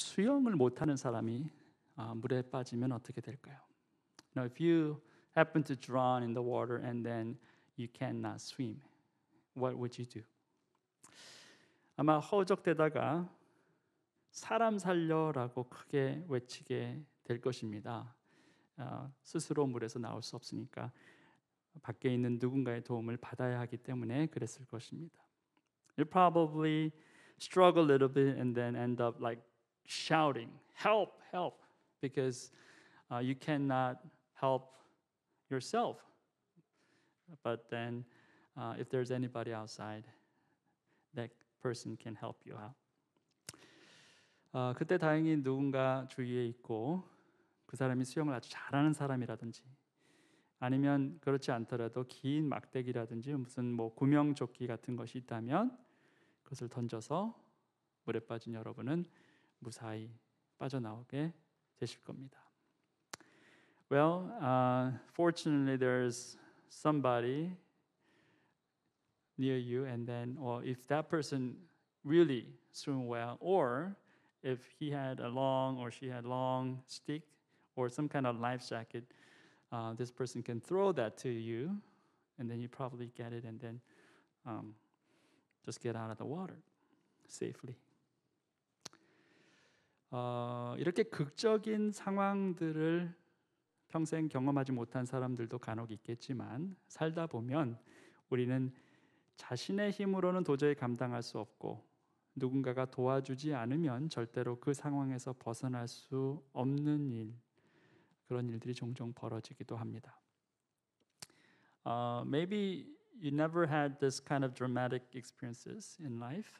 수영을 못하는 사람이 물에 빠지면 어떻게 될까요? Now, if you happen to drown in the water and then you cannot swim, what would you do? 아마 허우적대다가 사람 살려라고 크게 외치게 될 것입니다. 스스로 물에서 나올 수 없으니까 밖에 있는 누군가의 도움을 받아야 하기 때문에 그랬을 것입니다. You probably struggle a little bit and then end up like shouting, "Help, help," because you cannot help yourself. But then, if there's anybody outside, that person can help you out. 그때 다행히 누군가 주위에 있고 그 사람이 수영을 아주 잘하는 사람이라든지 아니면 그렇지 않더라도 긴 막대기라든지 무슨 뭐 구명조끼 같은 것이 있다면 그것을 던져서 물에 빠진 여러분은 무사히 빠져나오게 되실 겁니다. Well, fortunately there's somebody near you, and then, or if that person really swim well, or if he had a long or she had long stick or some kind of life jacket, this person can throw that to you, and then you probably get it, and then just get out of the water safely. 이렇게 극적인 상황들을 평생 경험하지 못한 사람들도 간혹 있겠지만 살다 보면 우리는 자신의 힘으로는 도저히 감당할 수 없고 누군가가 도와주지 않으면 절대로 그 상황에서 벗어날 수 없는 일, 그런 일들이 종종 벌어지기도 합니다. Maybe you never had this kind of dramatic experiences in life,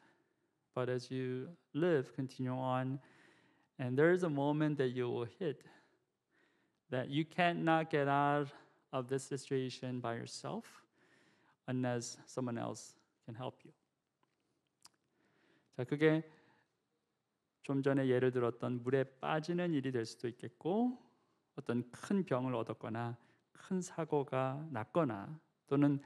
but as you live, continue on, and there is a moment that you will hit that you cannot get out of this situation by yourself unless someone else can help you. 자, 그게 좀 전에 예를 들었던 물에 빠지는 일이 될 수도 있겠고 어떤 큰 병을 얻었거나 큰 사고가 났거나 또는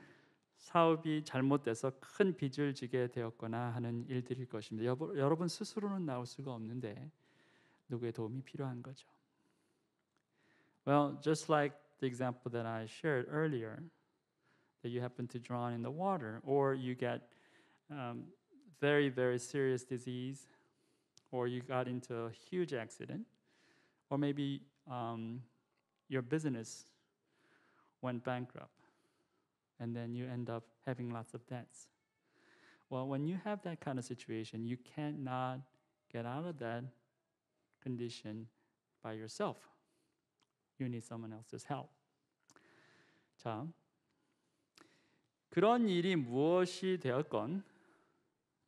사업이 잘못돼서 큰 빚을 지게 되었거나 하는 일들일 것입니다. 여러분 스스로는 나올 수가 없는데 누구의 도움이 필요한 거죠. Well, just like the example that I shared earlier, that you happen to drown in the water, or you get very, very serious disease, or you got into a huge accident, or maybe your business went bankrupt, and then you end up having lots of debts. Well, when you have that kind of situation, you cannot get out of that condition by yourself. You need someone else's help. 자, 그런 일이 무엇이 되었건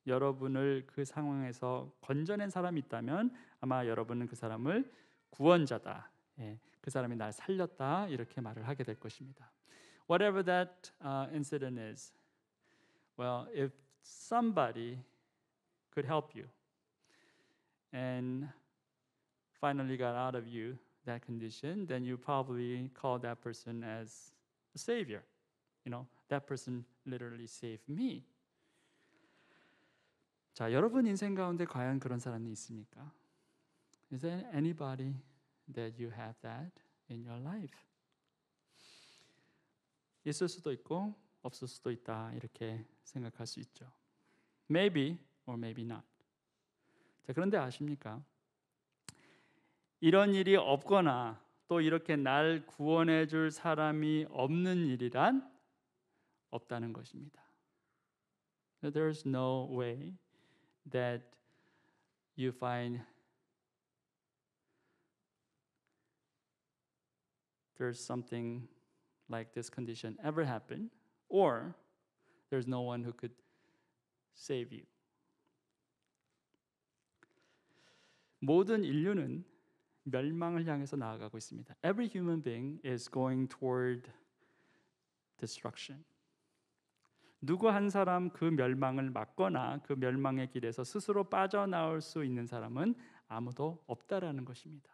여러분을 그 상황에서 건져낸 사람이 있다면 아마 여러분은 그 사람을 구원자다. 그 사람이 날 살렸다 이렇게 말을 하게 될 것입니다. Whatever that incident is, well, if somebody could help you and finally got out of you that condition, then you probably call that person as a savior. You know, that person literally saved me. 자, 여러분 인생 가운데 과연 그런 사람이 있습니까? Is there anybody that you have that in your life? 있을 수도 있고 없을 수도 있다 이렇게 생각할 수 있죠. Maybe or maybe not. 자, 그런데 아십니까? 이런 일이 없거나 또 이렇게 날 구원해 줄 사람이 없는 일이란 없다는 것입니다. There's no way that you find there's something like this condition ever happen, or there's no one who could save you. 모든 인류는 멸망을 향해서 나아가고 있습니다. Every human being is going toward destruction. 누구 한 사람 그 멸망을 막거나 그 멸망의 길에서 스스로 빠져나올 수 있는 사람은 아무도 없다라는 것입니다.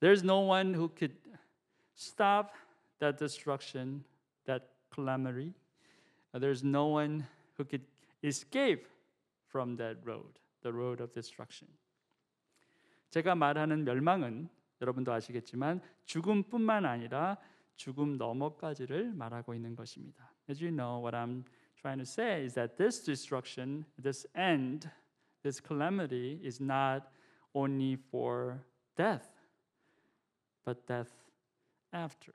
There's no one who could stop that destruction, that calamity. There's no one who could escape from that road, the road of destruction. 제가 말하는 멸망은 여러분도 아시겠지만 죽음뿐만 아니라 죽음 너머까지를 말하고 있는 것입니다. As you know, what I'm trying to say is that this destruction, this end, this calamity is not only for death, but death after.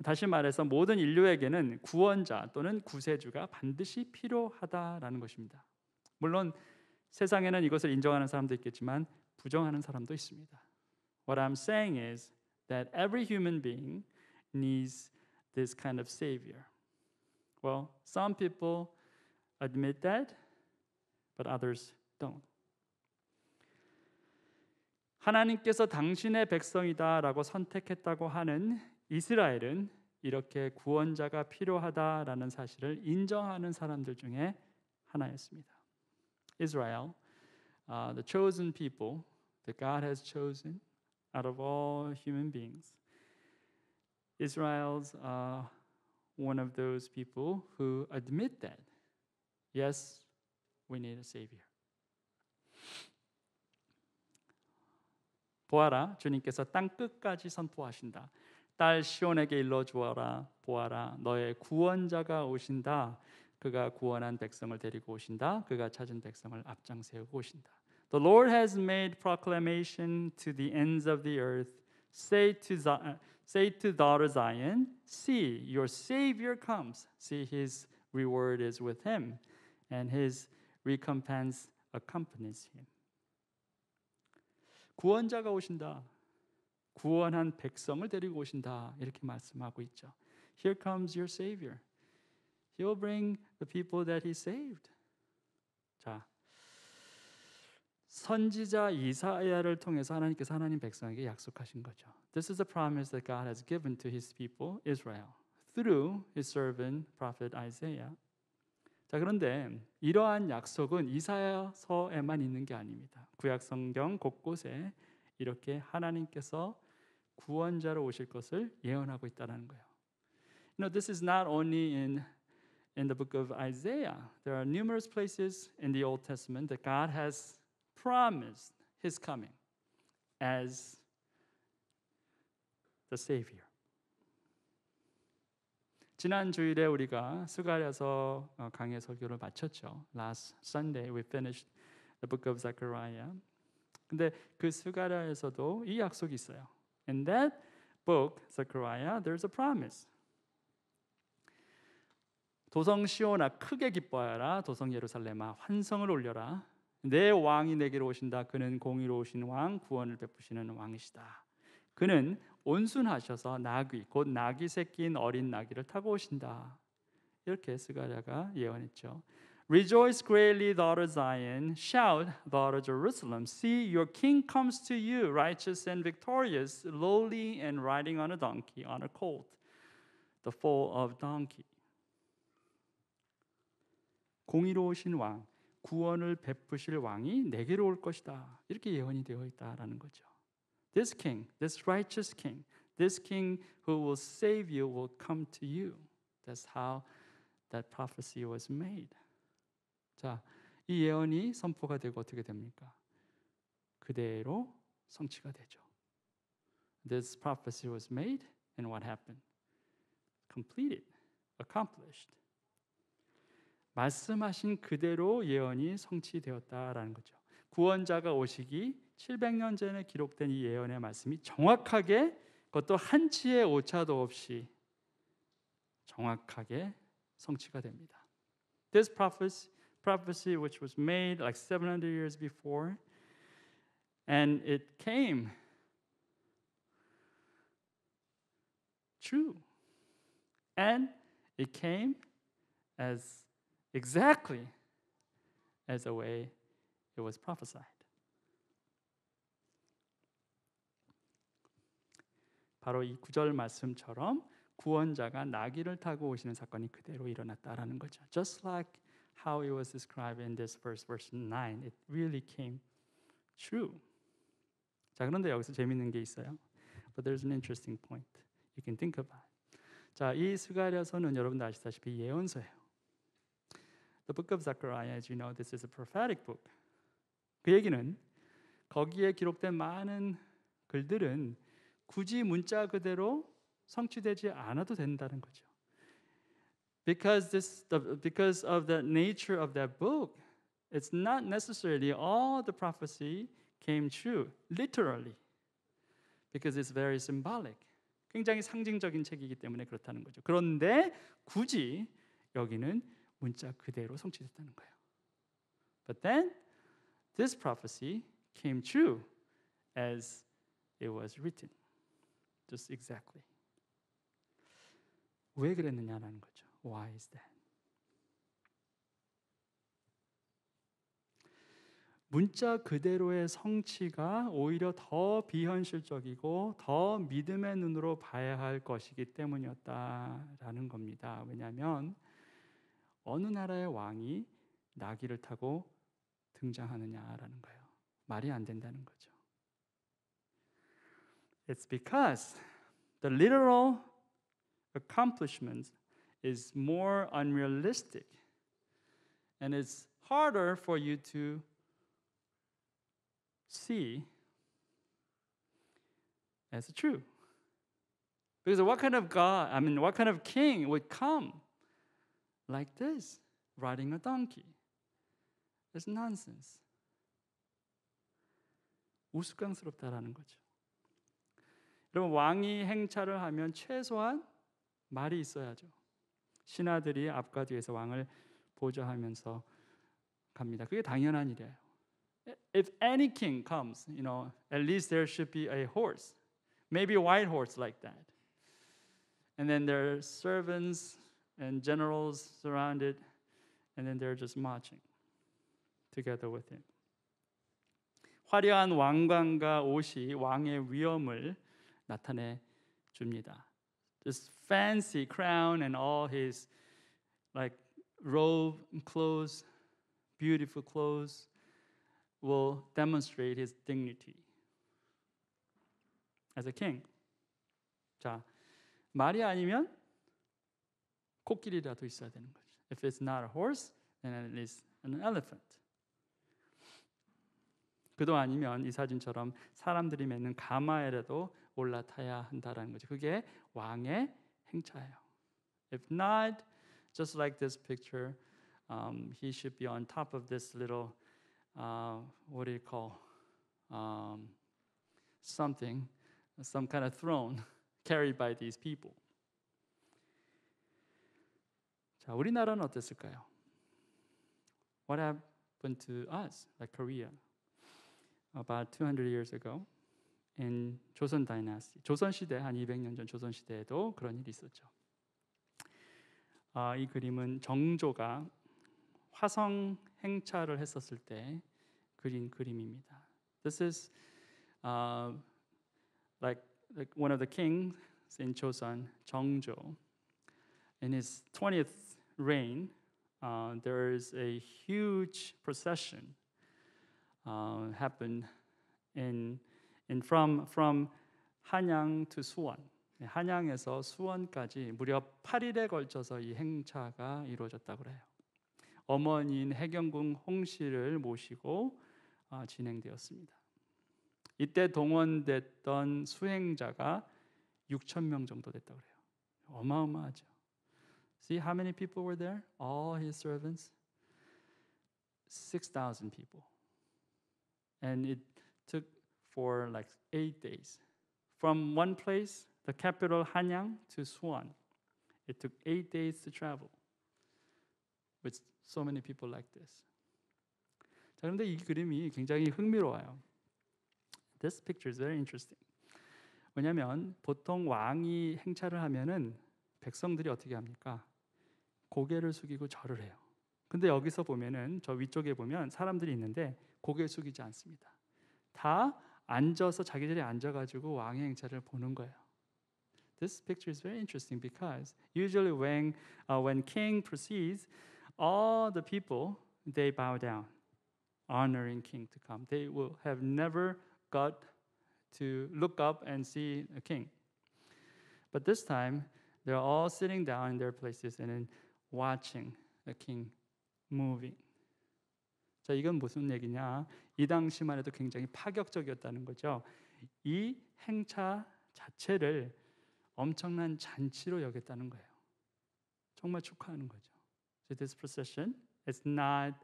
다시 말해서 모든 인류에게는 구원자 또는 구세주가 반드시 필요하다라는 것입니다. 물론 세상에는 이것을 인정하는 사람도 있겠지만 부정하는 사람도 있습니다. What I'm saying is that every human being needs this kind of savior. Well, some people admit that, but others don't. 하나님께서 당신의 백성이다라고 선택했다고 하는 이스라엘은 이렇게 구원자가 필요하다라는 사실을 인정하는 사람들 중에 하나였습니다. Israel, the chosen people that God has chosen out of all human beings. Israel's one of those people who admit that, yes, we need a savior. 보아라, 주님께서 땅 끝까지 선포하신다. 딸 시온에게 일러 주어라, 보아라, 너의 구원자가 오신다. 그가 구원한 백성을 데리고 오신다. 그가 찾은 백성을 앞장 세우고 오신다. The Lord has made proclamation to the ends of the earth. Say to daughter Zion, see, your Savior comes. See, his reward is with him, and his recompense accompanies him. 구원자가 오신다. 구원한 백성을 데리고 오신다. 이렇게 말씀하고 있죠. Here comes your Savior. He will bring the people that he saved. 자, 선지자 이사야를 통해서 하나님께서 하나님 백성에게 약속하신 거죠. This is a promise that God has given to his people Israel through his servant prophet Isaiah. 자, 그런데 이러한 약속은 이사야서에만 있는 게 아닙니다. 구약 성경 곳곳에 이렇게 하나님께서 구원자로 오실 것을 예언하고 있다는 거예요. You know, this is not only in the book of Isaiah. There are numerous places in the Old Testament that God has promised his coming as the Savior. 지난 주일에 우리가 스가랴서 강해 설교를 마쳤죠. Last Sunday we finished the book of Zechariah. 근데 그 스가랴에서도 이 약속이 있어요. In that book, Zechariah, there's a promise. 도성 시온아 크게 기뻐하라. 도성 예루살렘아 환성을 올려라. 내 왕이 내게로 오신다. 그는 공의로우신 왕, 구원을 베푸시는 왕이시다. 그는 온순하셔서 나귀, 곧 나귀 새끼인 어린 나귀를 타고 오신다. 이렇게 스가랴가 예언했죠. Rejoice greatly, daughter Zion. Shout, daughter Jerusalem. See, your king comes to you, righteous and victorious, lowly and riding on a donkey, on a colt, the foal of donkey. 공의로우신 왕, 구원을 베푸실 왕이 내게로 올 것이다. 이렇게 예언이 되어 있다라는 거죠. This king, this righteous king, this king who will save you will come to you. That's how that prophecy was made. 자, 이 예언이 선포가 되고 어떻게 됩니까? 그대로 성취가 되죠. This prophecy was made, and what happened? Completed, accomplished. 말씀하신 그대로 예언이 성취되었다라는 거죠. 구원자가 오시기 700년 전에 기록된 이 예언의 말씀이 정확하게 그것도 한치의 오차도 없이 정확하게 성취가 됩니다. This prophecy which was made like 700 years before, and it came true, and it came as exactly as the way it was prophesied. 바로 이 구절 말씀처럼 구원자가 나귀를 타고 오시는 사건이 그대로 일어났다라는 거죠. Just like how it was described in this verse 9, it really came true. 자, 그런데 여기서 재밌는 게 있어요. But there's an interesting point you can think about. 자, 이 스가랴서는 여러분들 아시다시피 예언서예요. The book of Zechariah, as you know, this is a prophetic book. 그 얘기는 거기에 기록된 많은 글들은 굳이 문자 그대로 성취되지 않아도 된다는 거죠. Because of the nature of that book, it's not necessarily all the prophecy came true, literally, because it's very symbolic. 굉장히 상징적인 책이기 때문에 그렇다는 거죠. 그런데 굳이 여기는 문자 그대로 성취됐다는 거예요. But then this prophecy came true as it was written, just exactly. 왜 그랬느냐라는 거죠. Why is that? 문자 그대로의 성취가 오히려 더 비현실적이고 더 믿음의 눈으로 봐야 할 것이기 때문이었다라는 겁니다. 왜냐하면 어느 나라의 왕이 나귀를 타고 등장하느냐라는 거예요. 말이 안 된다는 거죠. It's because the literal accomplishment is more unrealistic and it's harder for you to see as true. Because what kind of God, what kind of king would come like this, riding a donkey? It's nonsense. 우스꽝스럽다라는 거죠. 여러분, 왕이 행차를 하면 최소한 말이 있어야죠. 신하들이 앞과 뒤에서 왕을 보좌하면서 갑니다. 그게 당연한 일이에요. If any king comes, at least there should be a horse, maybe a white horse like that. And then there are servants and generals surrounded, and then they're just marching together with him. 화려한 왕관과 옷이 왕의 위엄을 나타내 줍니다. This fancy crown and all his robe and clothes, beautiful clothes, will demonstrate his dignity as a king. 자, 말이 아니면 코끼리라도 있어야 되는 거죠. If it's not a horse, then at least an elephant. 그도 아니면 이 사진처럼 사람들이 매는 가마에라도 올라타야 한다라는 거죠. 그게 왕의 행차예요. If not, just like this picture, he should be on top of this little what do you call something, some kind of throne carried by these people. 자, 우리나라는 어땠을까요? What happened to us, like Korea, about 200 years ago in 조선 dynasty? 조선 시대 한 200년 전 조선 시대에도 그런 일이 있었죠. 이 그림은 정조가 화성 행차를 했었을 때 그린 그림입니다. This is like one of the kings in Joseon, 정조. In his 20th reign, there is a huge procession happened from 한양 to 수원. 한양에서 수원까지 무려 8일에 걸쳐서 이 행차가 이루어졌다고 해요. 어머니인 해경궁 홍씨를 모시고 진행되었습니다. 이때 동원됐던 수행자가 6,000명 정도 됐다고 해요. 어마어마하죠. See how many people were there? All his servants? 6,000 people. And it took for 8 days. From one place, the capital Hanyang, to Suwon. It took 8 days to travel. With so many people like this. 자, 그런데 이 그림이 굉장히 흥미로워요. This picture is very interesting. 왜냐하면 보통 왕이 행차를 하면은 백성들이 어떻게 합니까? 고개를 숙이고 절을 해요. 근데 여기서 보면은 저 위쪽에 보면 사람들이 있는데 고개 숙이지 않습니다. 다 앉아서 자기 자리에 앉아가지고 왕의 행차를 보는 거예요. This picture is very interesting because usually when king proceeds, all the people they bow down, honoring king to come. They will have never got to look up and see a king. But this time, they're all sitting down in their places and then watching the king moving. 자, 이건 무슨 얘기냐? 이 당시만 해도 굉장히 파격적이었다는 거죠. 이 행차 자체를 엄청난 잔치로 여겼다는 거예요. 정말 축하하는 거죠. So this procession is not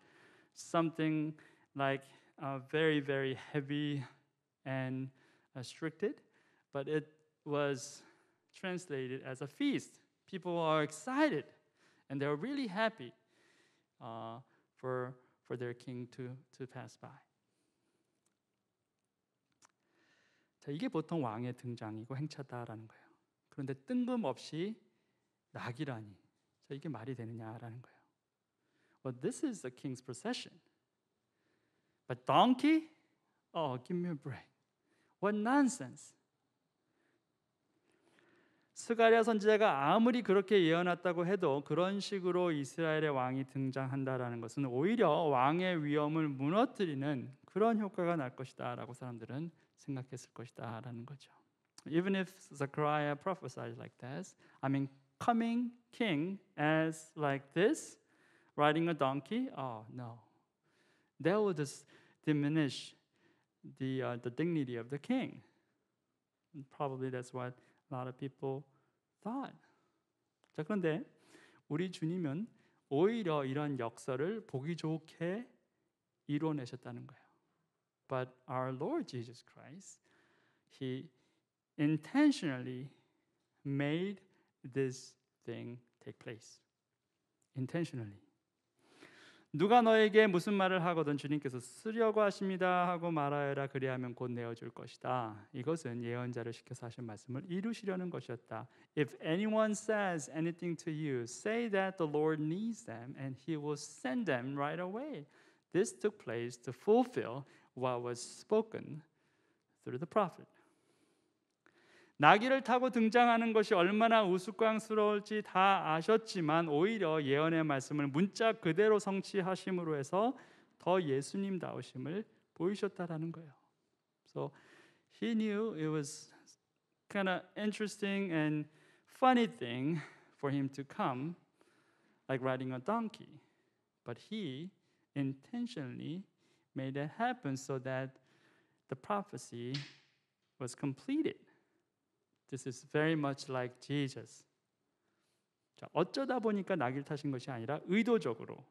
something like very, very heavy and restricted, but it was translated as a feast. People are excited and they're really happy for their king to pass by. 자, 이게 보통 왕의 등장이고 행차다라는 거예요. 그런데 뜬금없이 낙이라니, 자, 이게 말이 되느냐라는 거예요. Well, this is the king's procession. But donkey? Oh, give me a break. What nonsense. 스가랴 선지자가 아무리 그렇게 예언했다고 해도 그런 식으로 이스라엘의 왕이 등장한다라는 것은 오히려 왕의 위엄을 무너뜨리는 그런 효과가 날 것이다라고 사람들은 생각했을 것이다라는 거죠. Even if Zechariah prophesied like this, I mean, coming king as like this, riding a donkey, oh no, that would just diminish the dignity of the king. And probably that's what a lot of people thought. 자, 그런데 우리 주님은 오히려 이런 역사를 보기 좋게 이뤄내셨다는 거예요. But our Lord Jesus Christ, He intentionally made this thing take place. Intentionally. 누가 너에게 무슨 말을 하거든 주님께서 쓰려고 하십니다 하고 말하여라 그리하면 곧 내어줄 것이다. 이것은 예언자를 시켜서 하신 말씀을 이루시려는 것이었다. If anyone says anything to you, say that the Lord needs them and He will send them right away. This took place to fulfill what was spoken through the prophet. 나귀를 타고 등장하는 것이 얼마나 우스꽝스러울지 다 아셨지만 오히려 예언의 말씀을 문자 그대로 성취하심으로 해서 더 예수님다우심을 보이셨다라는 거예요. So he knew it was kind of interesting and funny thing for him to come like riding a donkey. But he intentionally made that happen so that the prophecy was completed. This is very much like Jesus. 자, 어쩌다 보니까 나귀를 타신 것이 아니라 의도적으로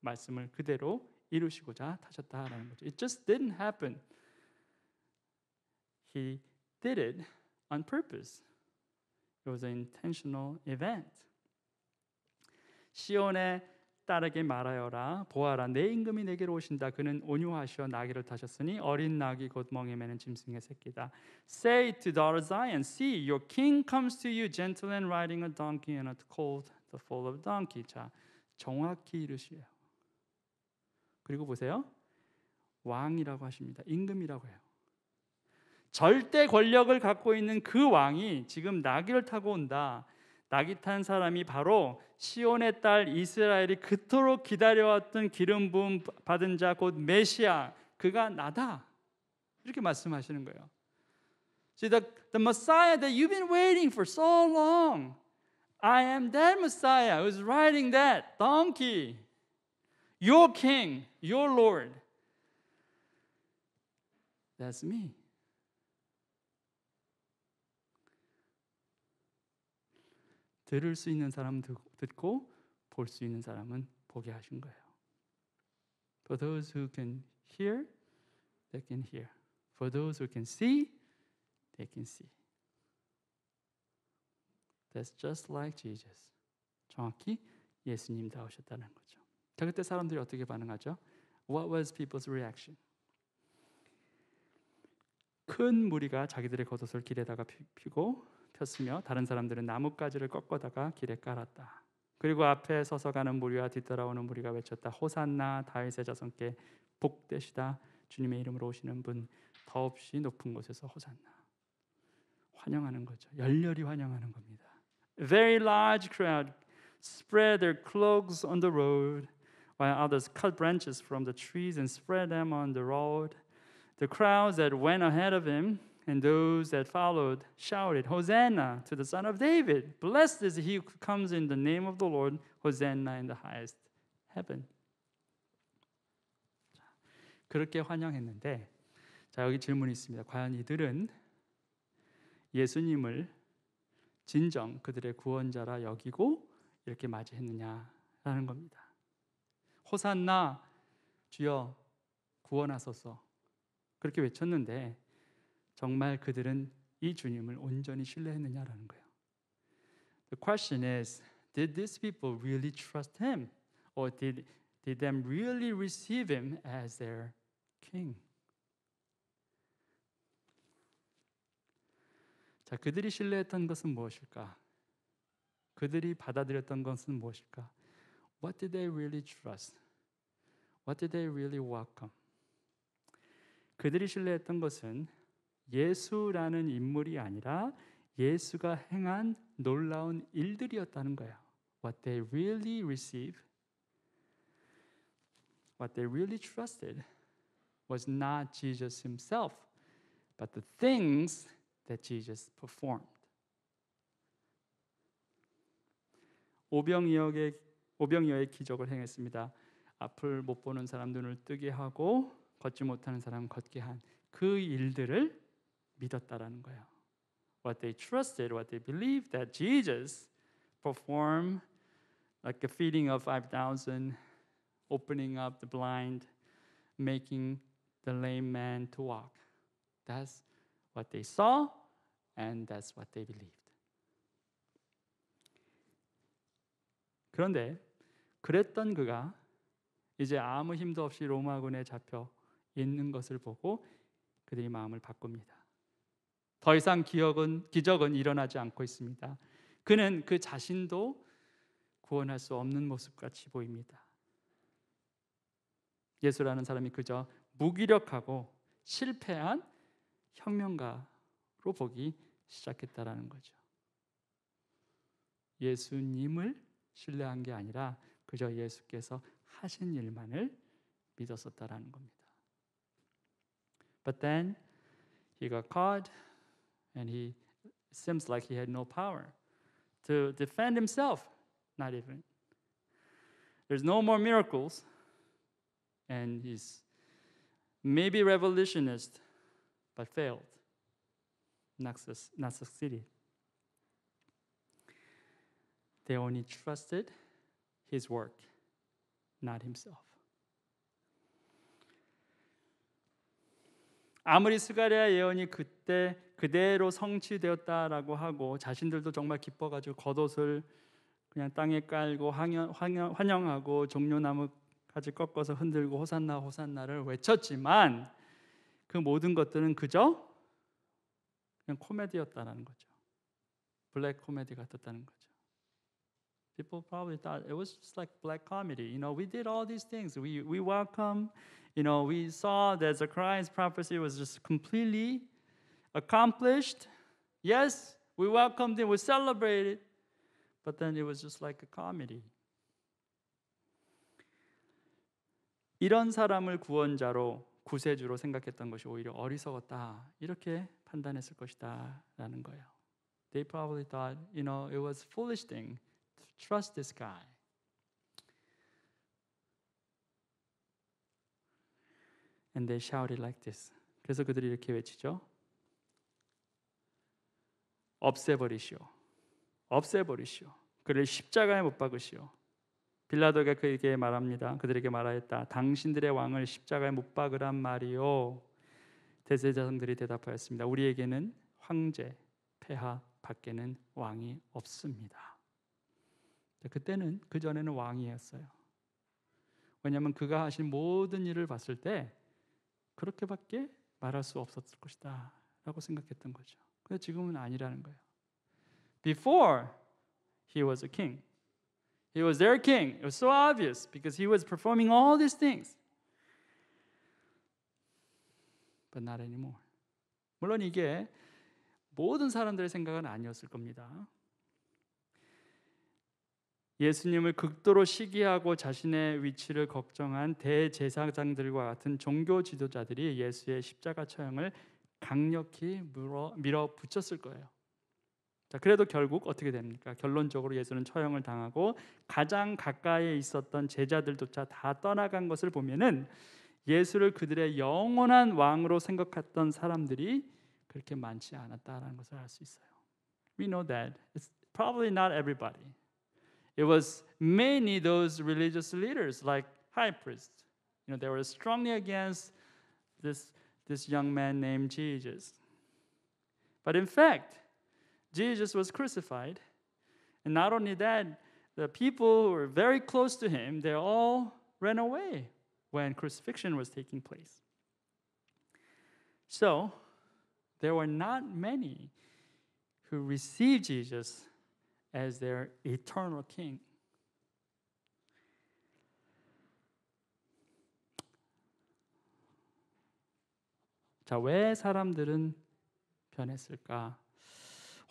말씀을 그대로 이루시고자 타셨다라는 거죠. It just didn't happen. He did it on purpose. It was an intentional event. 시온의 딸에게 말하여라 보아라 내 임금이 내게로 오신다 그는 온유하시어 나귀를 타셨으니 어린 나귀 곧 멍에 매는 짐승의 새끼다. Say to daughter Zion, see your king comes to you gentle and riding a donkey and a colt the foal of donkey. 자, 정확히 이르시요. 그리고 보세요. 왕이라고 하십니다. 임금이라고 해요. 절대 권력을 갖고 있는 그 왕이 지금 나귀를 타고 온다. 나귀 탄 사람이 바로 시온의 딸 이스라엘이 그토록 기다려왔던 기름 부음 받은 자 곧 메시아 그가 나다. 이렇게 말씀하시는 거예요. See, the Messiah that you've been waiting for so long. I am that Messiah who's riding that donkey. Your king, your Lord. That's me. 들을 수 있는 사람은 듣고 볼 수 있는 사람은 보게 하신 거예요. For those who can hear, they can hear. For those who can see, they can see. That's just like Jesus. 정확히 예수님다우셨다는 거죠. 자, 그때 사람들이 어떻게 반응하죠? What was people's reaction? 큰 무리가 자기들의 겉옷을 길에다가 펴고 폈으며 다른 사람들은 나뭇가지를 꺾어다가 길에 깔았다. 그리고 앞에 서서 가는 무리와 뒤따라오는 무리가 외쳤다. 호산나 다윗의 자손께 복되시다. 주님의 이름으로 오시는 분 더없이 높은 곳에서 호산나. 환영하는 거죠. 열렬히 환영하는 겁니다. A very large crowd spread their cloaks on the road, while others cut branches from the trees and spread them on the road. The crowds that went ahead of him and those that followed shouted, Hosanna to the Son of David. Blessed is he who comes in the name of the Lord. Hosanna in the highest heaven. 그렇게 환영했는데, 자, 여기 질문이 있습니다. 과연 이들은 예수님을 진정 그들의 구원자라 여기고 이렇게 맞이했느냐라는 겁니다. 호산나 주여 구원하소서 그렇게 외쳤는데 정말 그들은 이 주님을 온전히 신뢰했느냐라는 거예요. The question is, did these people really trust him? Or did them really receive him as their king? 자, 그들이 신뢰했던 것은 무엇일까? 그들이 받아들였던 것은 무엇일까? What did they really trust? What did they really welcome? 그들이 신뢰했던 것은 예수라는 인물이 아니라 예수가 행한 놀라운 일들이었다는 거예요. What they really received, what they really trusted was not Jesus himself, but the things that Jesus performed. 오병이어의 기적을 행했습니다. 앞을 못 보는 사람 눈을 뜨게 하고 걷지 못하는 사람 걷게 한 그 일들을 믿었다라는 거예요. What they trusted, what they believed that Jesus performed, like the feeding of 5,000, opening up the blind, making the lame man to walk. That's what they saw and that's what they believed. 그런데 그랬던 그가 이제 아무 힘도 없이 로마군에 잡혀 있는 것을 보고 그들이 마음을 바꿉니다. 더 이상 기적은 일어나지 않고 있습니다. 그는 그 자신도 구원할 수 없는 모습같이 보입니다. 예수라는 사람이 그저 무기력하고 실패한 혁명가로 보기 시작했다라는 거죠. 예수님을 신뢰한 게 아니라 그저 예수께서 하신 일만을 믿었었다라는 겁니다. But then he got caught and he seems like he had no power to defend himself, not even. There's no more miracles and he's maybe revolutionist but failed, not succeeded. They only trusted his work, not himself. 아무리 스가랴 예언이 그때 그대로 성취되었다라고 하고 자신들도 정말 기뻐가지고 겉옷을 그냥 땅에 깔고 환영하고 종려나무까지 꺾어서 흔들고 호산나 호산나를 외쳤지만 그 모든 것들은 그저 그냥 코미디였다라는 거죠. 블랙 코미디 같았다는 거죠. People probably thought it was just like black comedy. You know, we did all these things. We welcome. You know, we saw that Zechariah's prophecy was just completely accomplished. Yes, we welcomed it. We celebrated. But then it was just like a comedy. 이런 사람을 구원자로 구세주로 생각했던 것이 오히려 어리석었다. 이렇게 판단했을 것이다라는 거예요. They probably thought, you know, it was a foolish thing. Trust this guy. And they shouted like this. 그래서 그들이 이렇게 외치죠. 없애버리시오. 없애버리시오. 그를 십자가에 못 박으시오. 빌라도가 그에게 말합니다. 그들에게 말하였다. 당신들의 왕을 십자가에 못 박으란 말이요. 대제사장들이 대답하였습니다. 우리에게는 황제, 폐하 밖에는 왕이 없습니다. 그때는 그 전에는 왕이었어요. 왜냐하면 그가 하신 모든 일을 봤을 때 그렇게밖에 말할 수 없었을 것이다 라고 생각했던 거죠. 근데 지금은 아니라는 거예요. Before he was a king. He was their king. It was so obvious because he was performing all these things. But not anymore. 물론 이게 모든 사람들의 생각은 아니었을 겁니다. 예수님을 극도로 시기하고 자신의 위치를 걱정한 대제사장들과 같은 종교 지도자들이 예수의 십자가 처형을 강력히 밀어붙였을 거예요. 자, 그래도 결국 어떻게 됩니까? 결론적으로 예수는 처형을 당하고 가장 가까이에 있었던 제자들조차 다 떠나간 것을 보면은 예수를 그들의 영원한 왕으로 생각했던 사람들이 그렇게 많지 않았다라는 것을 알 수 있어요. We know that it's probably not everybody. It was mainly those religious leaders like high priests. They were strongly against this young man named Jesus. But in fact, Jesus was crucified. And not only that, the people who were very close to him, they all ran away when crucifixion was taking place. So, there were not many who received Jesus as their eternal king. 자, 왜 사람들은 변했을까?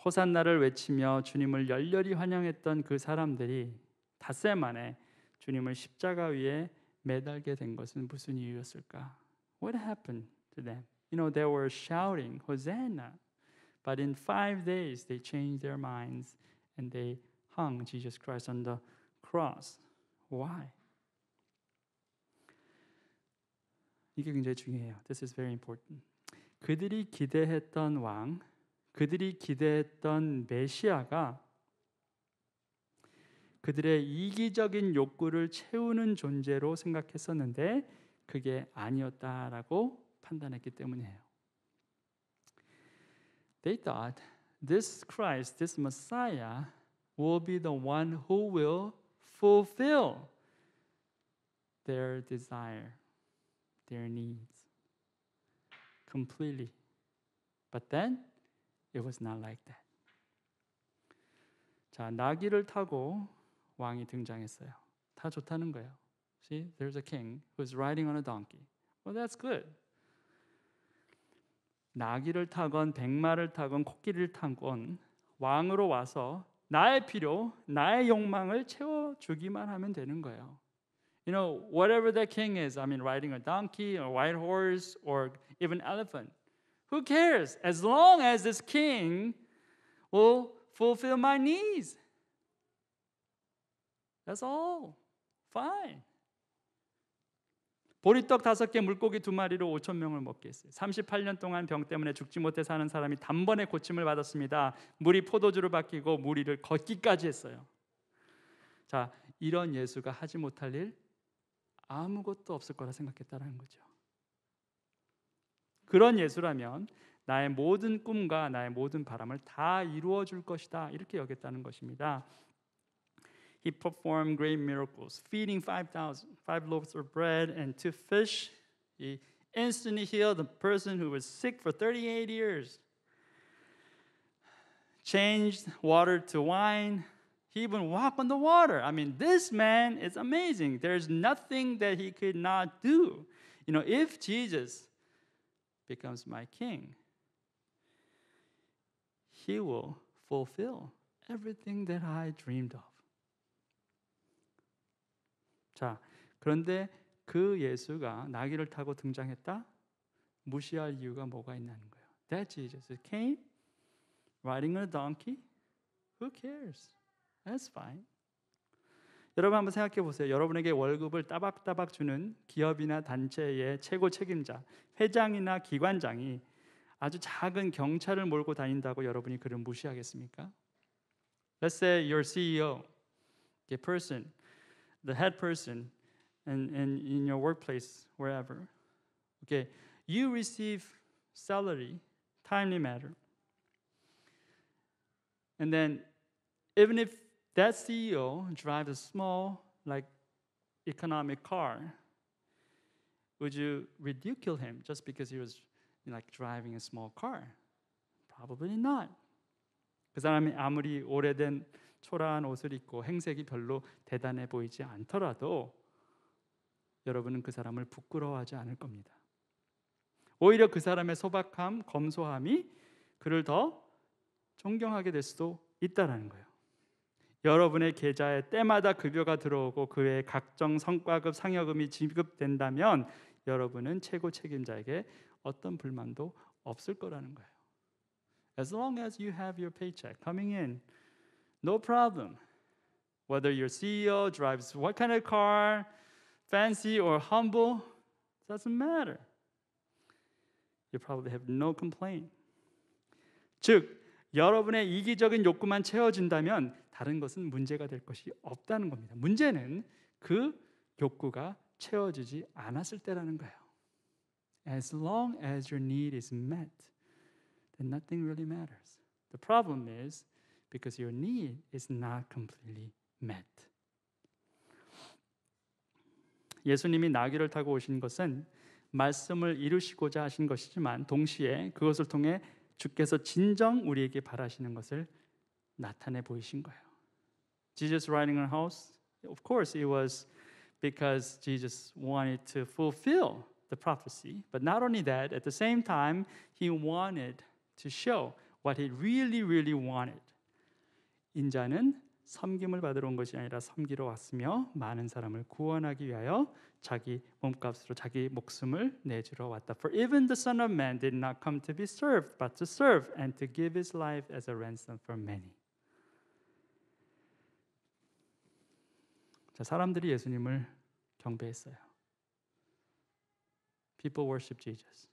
호산나를 외치며 주님을 열렬히 환영했던 그 사람들이 닷새 만에 주님을 십자가 위에 매달게 된 것은 무슨 이유였을까? What happened to them? They were shouting, Hosanna. But in 5 days they changed their minds and they hung Jesus Christ on the cross. Why? 이게 굉장히 중요해요. This is very important. 그들이 기대했던 왕, 그들이 기대했던 메시아가 그들의 이기적인 욕구를 채우는 존재로 생각했었는데 그게 아니었다라고 판단했기 때문이에요. They thought this Christ, this Messiah will be the one who will fulfill their desire, their needs completely. But then it was not like that. 자, 나귀를 타고 왕이 등장했어요. 다 좋다는 거예요. See, there's a king who's riding on a donkey. Well, that's good. 나귀를 타건 백마를 타건 코끼리를 타건 왕으로 와서 나의 필요, 나의 욕망을 채워주기만 하면 되는 거예요. Whatever that king is, riding a donkey or white horse or even elephant. Who cares? As long as this king will fulfill my needs. That's all. Fine. 보리떡 5개, 물고기 2마리로 5,000명을 먹게 했어요. 38년 동안 병 때문에 죽지 못해 사는 사람이 단번에 고침을 받았습니다. 물이 포도주로 바뀌고 무리를 걷기까지 했어요. 자, 이런 예수가 하지 못할 일 아무것도 없을 거라 생각했다는 거죠. 그런 예수라면 나의 모든 꿈과 나의 모든 바람을 다 이루어 줄 것이다. 이렇게 여겼다는 것입니다. He performed great miracles, feeding 5 loaves of bread and 2 fish. He instantly healed a person who was sick for 38 years. Changed water to wine. He even walked on the water. This man is amazing. There's nothing that he could not do. If Jesus becomes my king, he will fulfill everything that I dreamed of. 자, 그런데 그 예수가 나귀를 타고 등장했다? 무시할 이유가 뭐가 있냐는 거예요. That Jesus came riding on a donkey. Who cares? That's fine. 여러분 한번 생각해 보세요. 여러분에게 월급을 따박따박 주는 기업이나 단체의 최고 책임자, 회장이나 기관장이 아주 작은 경찰을 몰고 다닌다고 여러분이 그를 무시하겠습니까? Let's say your CEO, a person, the head person in your workplace, wherever. Okay, you receive salary, timely matter. And then even if that CEO drives a small, economic car, would you ridicule him just because he was driving a small car? Probably not. 그 사람이 아무리 오래된 초라한 옷을 입고 행색이 별로 대단해 보이지 않더라도 여러분은 그 사람을 부끄러워하지 않을 겁니다. 오히려 그 사람의 소박함, 검소함이 그를 더 존경하게 될 수도 있다는 거예요. 여러분의 계좌에 때마다 급여가 들어오고 그 외에 각종 성과급, 상여금이 지급된다면 여러분은 최고 책임자에게 어떤 불만도 없을 거라는 거예요. As long as you have your paycheck coming in, no problem. Whether your CEO drives what kind of car, fancy or humble, Doesn't matter. You probably have no complaint. 즉, 여러분의 이기적인 욕구만 채워진다면 다른 것은 문제가 될 것이 없다는 겁니다. 문제는 그 욕구가 채워지지 않았을 때라는 거예요. As long as your need is met, then nothing really matters. The problem is because your need is not completely met. 예수님이 나귀를 타고 오신 것은 말씀을 이루시고자 하신 것이지만 동시에 그것을 통해 주께서 진정 우리에게 바라시는 것을 나타내 보이신 거예요. Jesus riding on a horse, of course it was because Jesus wanted to fulfill the prophecy. But not only that, at the same time, he wanted to show what he really, really wanted. 인자는 섬김을 받으러 온 것이 아니라 섬기러 왔으며 많은 사람을 구원하기 위하여 자기 몸값으로 자기 목숨을 내주러 왔다. For even the Son of Man did not come to be served, but to serve and to give his life as a ransom for many. 자, 사람들이 예수님을 경배했어요. People worship Jesus.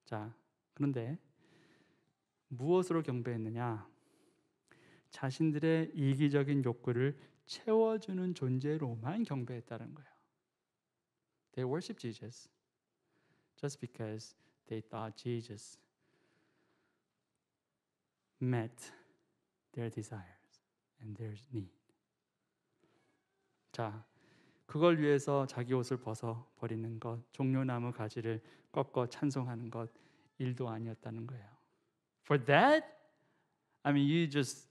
자, 그런데 무엇으로 경배했느냐? 자신들의 이기적인 욕구를 채워주는 존재로만 경배했다는 거예요. They worship Jesus just because they thought Jesus met their desires and their need. 자, 그걸 위해서 자기 옷을 벗어 버리는 것, 종려나무 가지를 꺾어 찬송하는 것 일도 아니었다는 거예요. For that, I mean, you just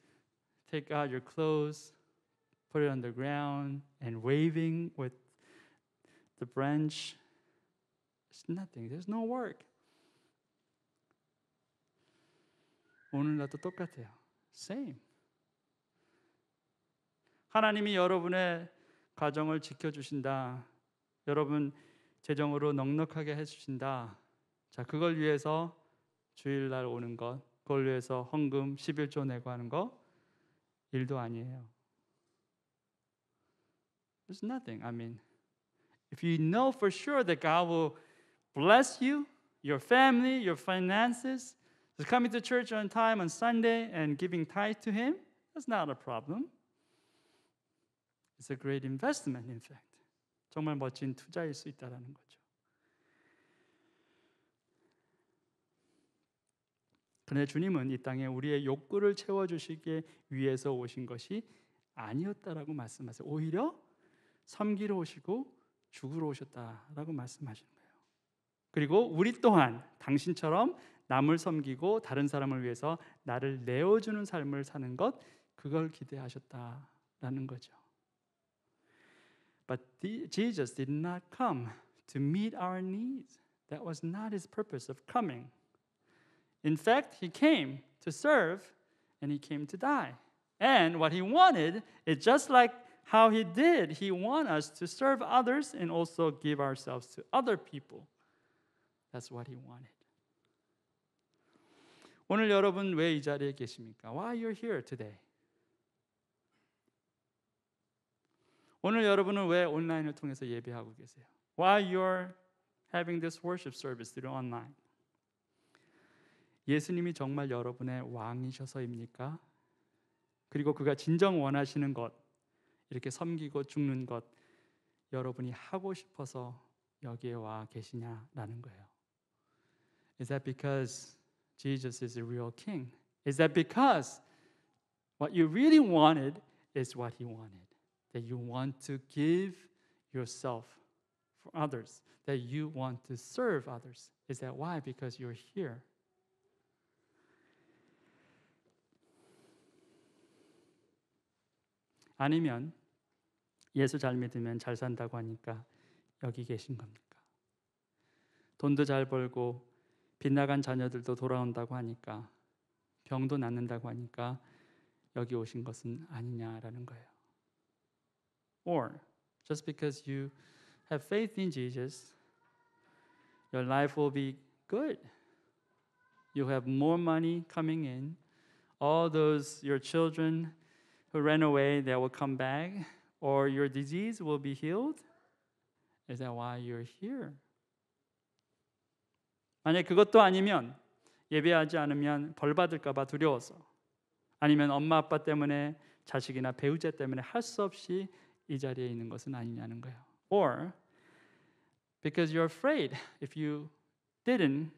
take out your clothes, put it on the ground, and waving with the branch. It's nothing. There's no work. 오늘날도 똑같아요. Same. 하나님이 여러분의 가정을 지켜주신다. 여러분 재정으로 넉넉하게 해주신다. 자, 그걸 위해서 주일날 오는 것, 그걸 위해서 헌금 11조 내고 하는 거 일도 아니에요. There's nothing. I mean, if you know for sure that God will bless you, your family, your finances, just coming to church on time on Sunday and giving tithe to Him, that's not a problem. It's a great investment, in fact. 정말 멋진 투자일 수 있다라는 거죠. 그런데 주님은 이 땅에 우리의 욕구를 채워주시기 위해서 오신 것이 아니었다라고 말씀하세요. 오히려 섬기러 오시고 죽으러 오셨다라고 말씀하시는 거예요. 그리고 우리 또한 당신처럼 남을 섬기고 다른 사람을 위해서 나를 내어주는 삶을 사는 것, 그걸 기대하셨다라는 거죠. But Jesus did not come to meet our needs. That was not his purpose of coming. In fact, he came to serve and he came to die. And what he wanted is just like how he did. He wants us to serve others and also give ourselves to other people. That's what he wanted. 오늘 여러분 왜 이 자리에 계십니까? Why you're here today? 오늘 여러분은 왜 온라인을 통해서 예배하고 계세요? Why you're having this worship service through online? 예수님이 정말 여러분의 왕이셔서입니까? 그리고 그가 진정 원하시는 것, 이렇게 섬기고 죽는 것, 여러분이 하고 싶어서 여기에 와 계시냐라는 거예요. Is that because Jesus is a real king? Is that because what you really wanted is what he wanted? That you want to give yourself for others, that you want to serve others. Is that why? Because you're here. 아니면 예수 잘 믿으면 잘 산다고 하니까 여기 계신 겁니까? 돈도 잘 벌고 빗나간 자녀들도 돌아온다고 하니까 병도 낫는다고 하니까 여기 오신 것은 아니냐라는 거예요. Or just because you have faith in Jesus, your life will be good. You have more money coming in. All those your children who ran away, they will come back, or your disease will be healed, Is that why you're here? 만약 그것도 아니면 예배하지 않으면 벌 받을까 봐 두려워서 아니면 엄마 아빠 때문에 자식이나 배우자 때문에 할 수 없이 이 자리에 있는 것은 아니냐는 거예요. Or because you're afraid if you didn't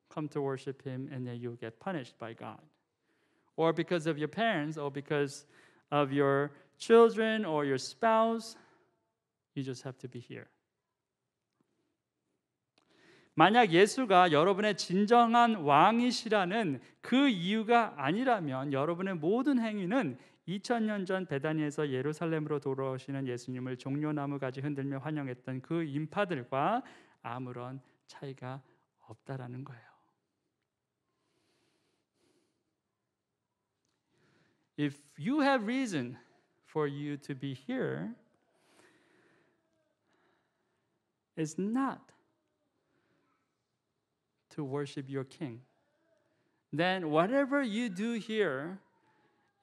come to worship him and then you'll get punished by God. Or because of your parents or because of your children or your spouse, you just have to be here. 만약 예수가 여러분의 진정한 왕이시라는 그 이유가 아니라면 여러분의 모든 행위는 2000년 전 베다니에서 예루살렘으로 돌아오시는 예수님을 종려나무 가지 흔들며 환영했던 그 인파들과 아무런 차이가 없다라는 거예요. If you have reason for you to be here, it's not to worship your king. Then whatever you do here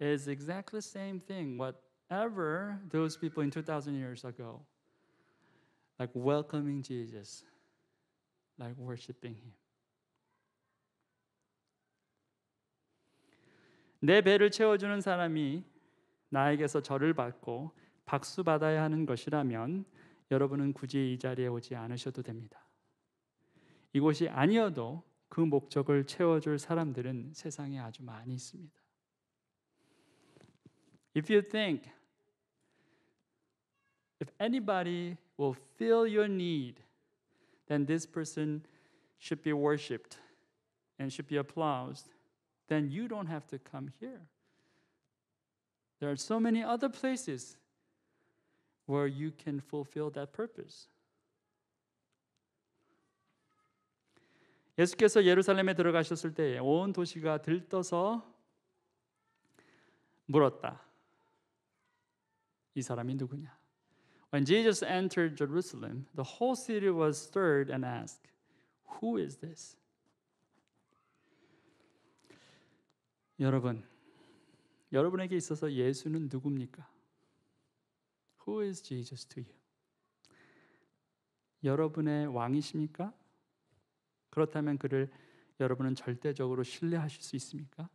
is exactly the same thing. Whatever those people in 2,000 years ago, like welcoming Jesus, like worshiping him. 내 배를 채워주는 사람이 나에게서 절을 받고 박수 받아야 하는 것이라면 여러분은 굳이 이 자리에 오지 않으셔도 됩니다. 이곳이 아니어도 그 목적을 채워줄 사람들은 세상에 아주 많이 있습니다. If you think if anybody will fill your need, then this person should be worshipped and should be applauded, then you don't have to come here. There are so many other places where you can fulfill that purpose. 예수께서 예루살렘에 들어가셨을 때에 온 도시가 들떠서 물었다. 이 사람이 누구냐? When Jesus entered Jerusalem, the whole city was stirred and asked, Who is this? 여러분에게 있어서 예수는 누굽니까? Who is Jesus to you? 여러분의 왕이십니까? 그렇다면 그를 여러분은 절대적으로 신뢰하실 수 있습니까?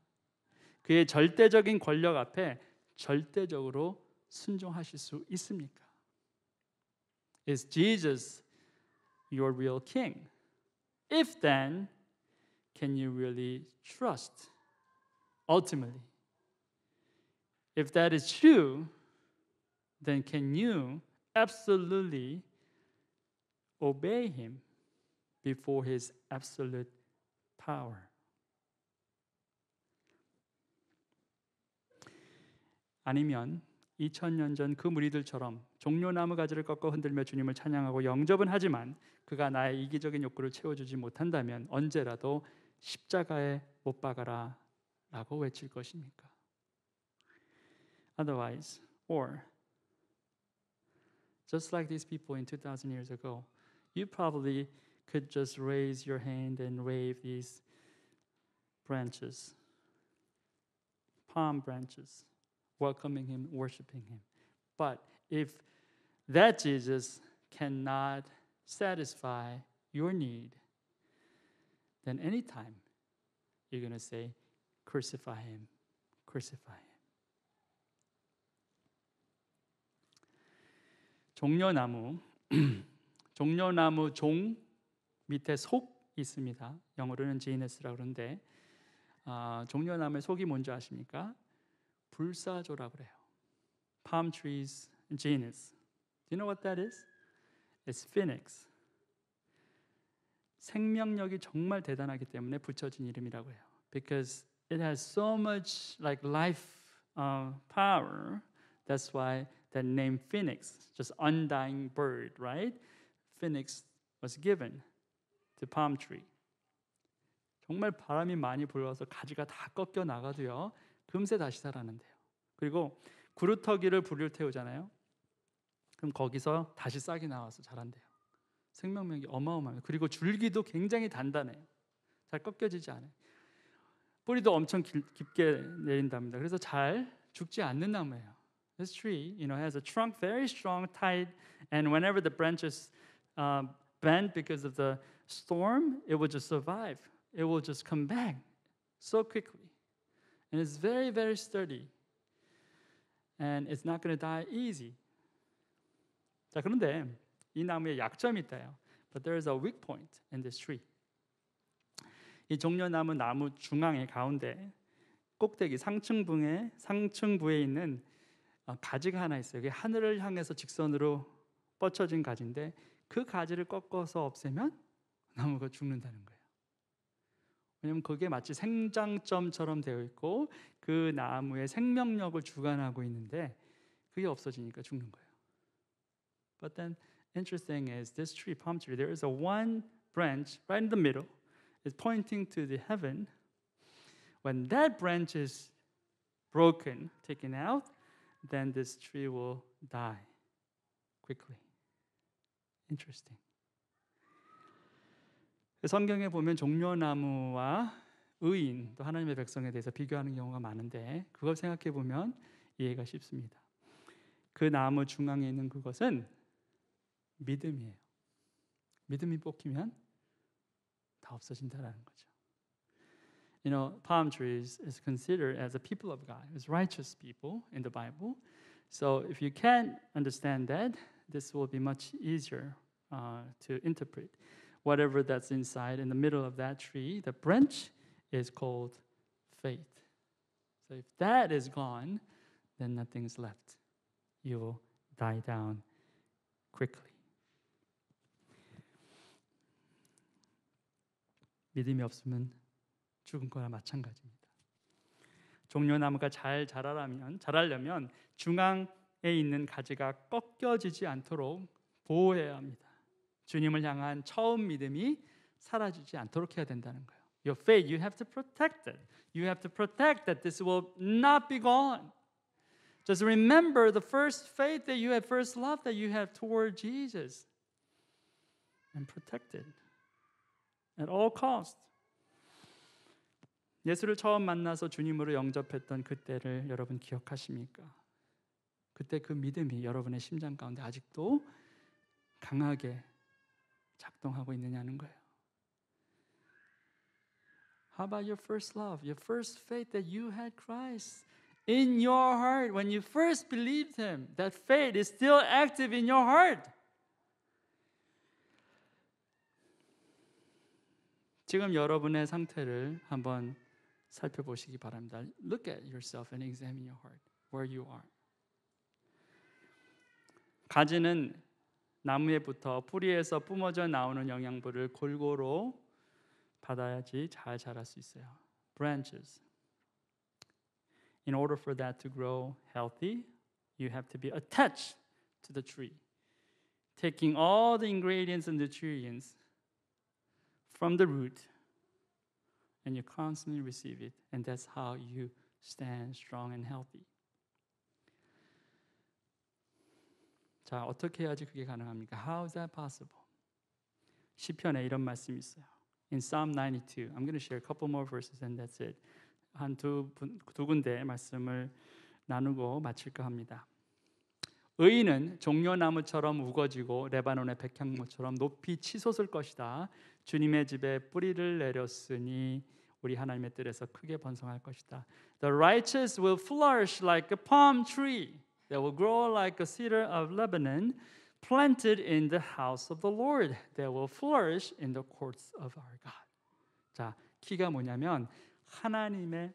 그의 절대적인 권력 앞에 절대적으로 순종하실 수 있습니까? Is Jesus your real king? If then, can you really trust? Ultimately, if that is true, then can you absolutely obey him before his absolute power? 아니면 2000년 전 그 무리들처럼 종려나무 가지를 꺾어 흔들며 주님을 찬양하고 영접은 하지만 그가 나의 이기적인 욕구를 채워주지 못한다면 언제라도 십자가에 못 박아라 라고 외칠 것입니까? Otherwise, or just like these people in 2,000 years ago, you probably could just raise your hand and wave these branches, palm branches, welcoming him, worshiping him. But if that Jesus cannot satisfy your need, then anytime you're going to say, crucify him, crucify him. 종려나무 종 밑에 속 있습니다. 영어로는 제네스라고 그러는데 종려나무의 속이 뭔지 아십니까? 불사조라고 그래요. Palm trees genus. Do you know what that is? It's phoenix. 생명력이 정말 대단하기 때문에 붙여진 이름이라고 해요. Because it has so much like life power. That's why the name phoenix, just undying bird, right? Phoenix was given to palm tree. 정말 바람이 많이 불어서 가지가 다 꺾여 나가도요. 금세 다시 살아난대요. 그리고 구루터기를 불을 태우잖아요. 그럼 거기서 다시 싹이 나와서 자란대요. 생명력이 어마어마해요. 그리고 줄기도 굉장히 단단해요. 잘 꺾여지지 않아요. 뿌리도 엄청 깊게 내린답니다. 그래서 잘 죽지 않는 나무예요. This tree, has a trunk very strong, tight, and whenever the branches bend because of the storm, it will just survive. It will just come back so quickly. And it's very, very sturdy. And it's not going to die easy. 자, 그런데 이 나무에 약점이 있다요. But there is a weak point in this tree. 이 종려나무 나무 중앙의 가운데 꼭대기 상층부에 있는 가지가 하나 있어요. 이게 하늘을 향해서 직선으로 뻗쳐진 가지인데 그 가지를 꺾어서 없애면 나무가 죽는다는 거예요. 왜냐하면 그게 마치 생장점처럼 되어 있고 그 나무의 생명력을 주관하고 있는데 그게 없어지니까 죽는 거예요. But then interesting is this tree, palm tree, there is a one branch right in the middle. It's pointing to the heaven. When that branch is broken, taken out, then this tree will die quickly. Interesting. 성경에 보면 종려나무와 의인 또 하나님의 백성에 대해서 비교하는 경우가 많은데 그걸 생각해 보면 이해가 쉽습니다. 그 나무 중앙에 있는 그것은 믿음이에요. 믿음이 뽑히면 다 없어진다라는 거죠. You know, palm trees is considered as a people of God, as righteous people in the Bible. So if you can understand that, this will be much easier to interpret. Whatever that's inside in the middle of that tree, the branch is called faith. So if that is gone, then nothing's left. You will die down quickly. 믿음이 없으면 죽은 거나 마찬가지입니다. 종려나무가 잘 자라려면 중앙에 있는 가지가 꺾여지지 않도록 보호해야 합니다. 주님을 향한 처음 믿음이 사라지지 않도록 해야 된다는 거예요. Your faith, you have to protect it. You have to protect that this will not be gone. Just remember the first faith that you had, first love that you had toward Jesus. And protect it at all costs. 예수를 처음 만나서 주님으로 영접했던 그때를 여러분 기억하십니까? 그때 그 믿음이 여러분의 심장 가운데 아직도 강하게 작동하고 있느냐는 거예요. How about your first love, your first faith that you had Christ in your heart when you first believed Him? That faith is still active in your heart. 지금 여러분의 상태를 한번 살펴보시기 바랍니다. Look at yourself and examine your heart, where you are. 가지는 나무에 붙어 뿌리에서 뿜어져 나오는 영양분을 골고루 받아야지 잘 자랄 수 있어요. Branches. In order for that to grow healthy, you have to be attached to the tree, taking all the ingredients and nutrients from the root, and you constantly receive it, and that's how you stand strong and healthy. 자, 어떻게 해야지 그게 가능합니까? How is that possible? 시편에 이런 말씀이 있어요. In Psalm 92, I'm going to share a couple more verses and that's it. 한 두 군데 말씀을 나누고 마칠까 합니다. 의인은 종려나무처럼 우거지고 레바논의 백향목처럼 높이 치솟을 것이다. 주님의 집에 뿌리를 내렸으니 우리 하나님의 뜰에서 크게 번성할 것이다. The righteous will flourish like a palm tree. They will grow like a cedar of Lebanon, planted in the house of the Lord. They will flourish in the courts of our God. 자, 키가 뭐냐면 하나님의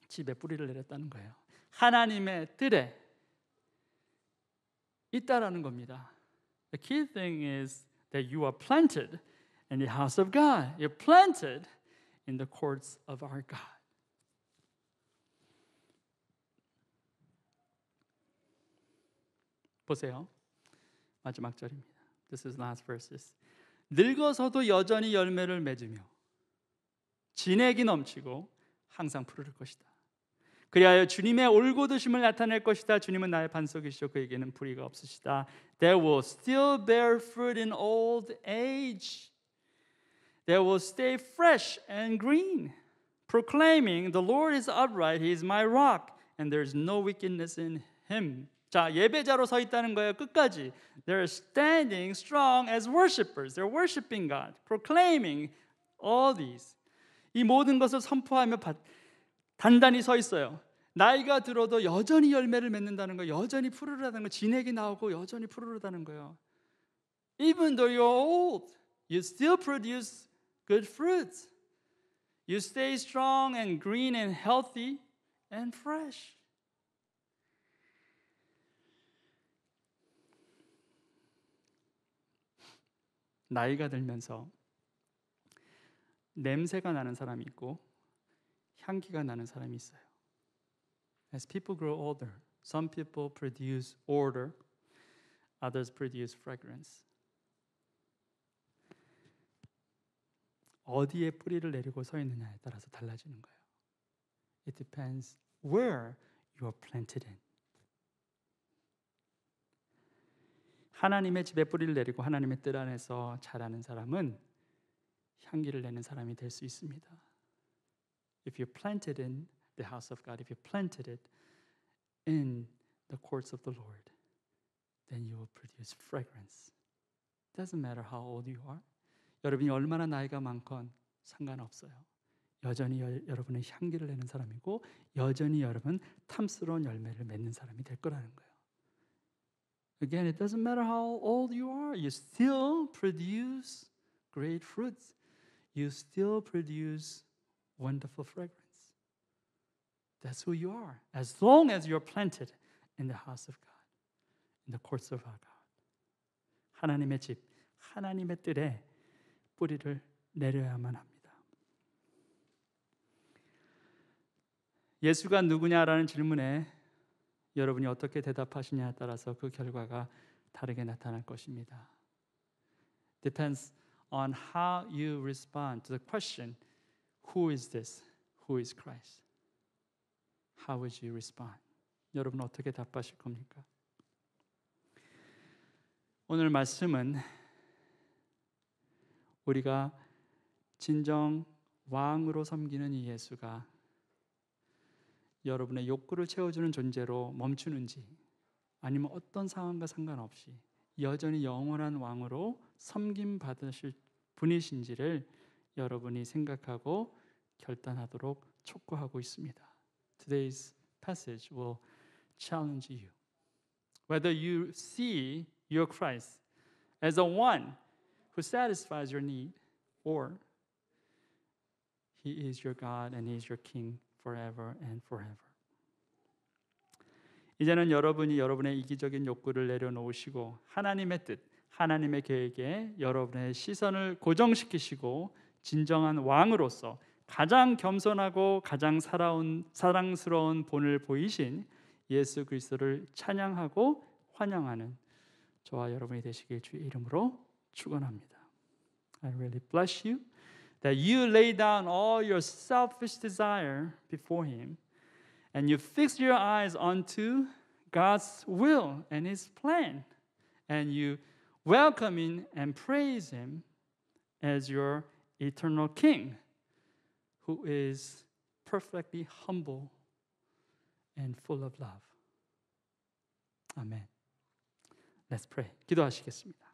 집에 뿌리를 내렸다는 거예요. 하나님의 뜰에 있다라는 겁니다. The key thing is that you are planted in the house of God. You're planted in the courts of our God. 보세요. 마지막 절입니다. This is last verses. 늙어서도 여전히 열매를 맺으며 진액이 넘치고 항상 푸르를 것이다. 그리하여 주님의 올곧으심을 나타낼 것이다. 주님은 나의 반석이시오. 그에게는 불의가 없으시다. They will still bear fruit in old age. They will stay fresh and green, proclaiming, the Lord is upright, He is my rock, and there is no wickedness in Him. 자, 예배자로 서 있다는 거예요. 끝까지. They're standing strong as worshipers. They're worshiping God, proclaiming all these. 이 모든 것을 선포하며 단단히 서 있어요. 나이가 들어도 여전히 열매를 맺는다는 거, 여전히 푸르르다는 거, 진액이 나오고 여전히 푸르르다는 거예요. Even though you're old, you still produce good fruits. You stay strong and green and healthy and fresh. 나이가 들면서 냄새가 나는 사람이 있고 향기가 나는 사람이 있어요. As people grow older, some people produce odor, others produce fragrance. 어디에 뿌리를 내리고 서 있느냐에 따라서 달라지는 거예요. It depends where you are planted in. 하나님의 집에 뿌리를 내리고 하나님의 뜰 안에서 자라는 사람은 향기를 내는 사람이 될 수 있습니다. If you're planted in the house of God, if you're planted it in the courts of the Lord, then you will produce fragrance. Doesn't matter how old you are. 여러분이 얼마나 나이가 많건 상관없어요. 여전히 여러분은 향기를 내는 사람이고 여전히 여러분 탐스러운 열매를 맺는 사람이 될 거라는 거예요. Again, it doesn't matter how old you are. You still produce great fruits. You still produce wonderful fragrance. That's who you are. As long as you're planted in the house of God, in the courts of our God. 하나님의 집, 하나님의 뜰에 뿌리를 내려야만 합니다. 예수가 누구냐라는 질문에 여러분이 어떻게 대답하시냐에 따라서 그 결과가 다르게 나타날 것입니다. Depends on how you respond to the question, who is this? Who is Christ? How would you respond? 여러분 어떻게 답하실 겁니까? 오늘 말씀은 우리가 진정 왕으로 섬기는 이 예수가 여러분의 욕구를 채워주는 존재로 멈추는지 아니면 어떤 상황과 상관없이 여전히 영원한 왕으로 섬김받으실 분이신지를 여러분이 생각하고 결단하도록 촉구하고 있습니다. Today's passage will challenge you. Whether you see your Christ as the one who satisfies your need or He is your God and He is your King forever and forever. 이제는 여러분이 여러분의 이기적인 욕구를 내려놓으시고 하나님의 뜻, 하나님의 계획에 여러분의 시선을 고정시키시고 진정한 왕으로서 가장 겸손하고 가장 사랑스러운 본을 보이신 예수 그리스도를 찬양하고 환영하는 저와 여러분이 되시길 주의 이름으로 축원합니다. I really bless you that you lay down all your selfish desire before Him and you fix your eyes onto God's will and His plan and you welcome Him and praise Him as your eternal King who is perfectly humble and full of love. Amen. Let's pray. 기도하시겠습니다.